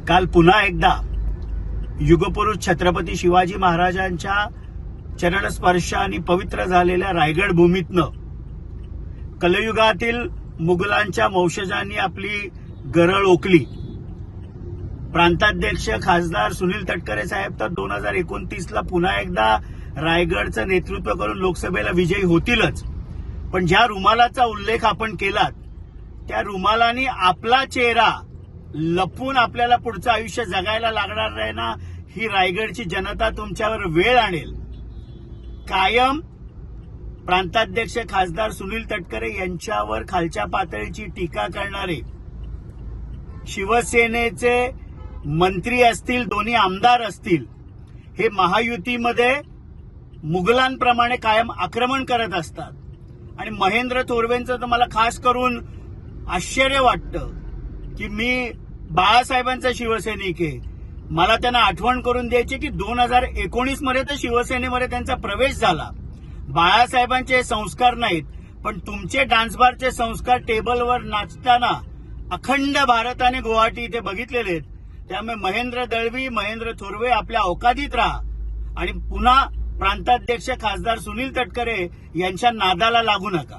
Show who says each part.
Speaker 1: काल पुन्हा एकदा युगपुरुष छत्रपती शिवाजी महाराजांच्या चरणस्पर्शाने पवित्र झालेल्या रायगड भूमीतनं कलयुगातील मुघलांच्या वंशजांनी आपली गरळ ओकली. प्रांताध्यक्ष खासदार सुनील तटकरे साहेब तर 2029ला पुन्हा एकदा रायगडचं नेतृत्व करून लोकसभेला विजयी होतीलच. पण ज्या रुमालाचा उल्लेख आपण केलात त्या रुमालाने आपला चेहरा लपवून आपल्याला पुढचं आयुष्य जगायला लागणार नाही ना, ही रायगडची जनता तुमच्यावर वेळ आणेल. कायम प्रांताध्यक्ष खासदार सुनील तटकरे यांच्यावर खालच्या पातळीची टीका करणारे शिवसेनेचे मंत्री असतील, दोन्ही आमदार असतील, हे महायुतीमध्ये मुघलांप्रमाणे कायम आक्रमण करत असतात. आणि महेंद्र थोरवेंचं तर मला खास करून आश्चर्य वाटतं की मी बाळासाहेबांचा शिवसैनिक आहे. मला त्यांना आठवण करून द्यायची की 2019 मध्ये तर शिवसेनेमध्ये त्यांचा प्रवेश झाला. बाळासाहेबांचे संस्कार नाहीत, पण तुमचे डान्स बारचे संस्कार टेबलवर नाचताना अखंड भारताने गुवाहाटी इथे बघितलेले आहेत. त्यामुळे महेंद्र दळवी, महेंद्र थोरवे आपल्या अवकादीत राहा आणि पुन्हा प्रांताध्यक्ष खासदार सुनील तटकरे यांच्या नादाला लागू नका.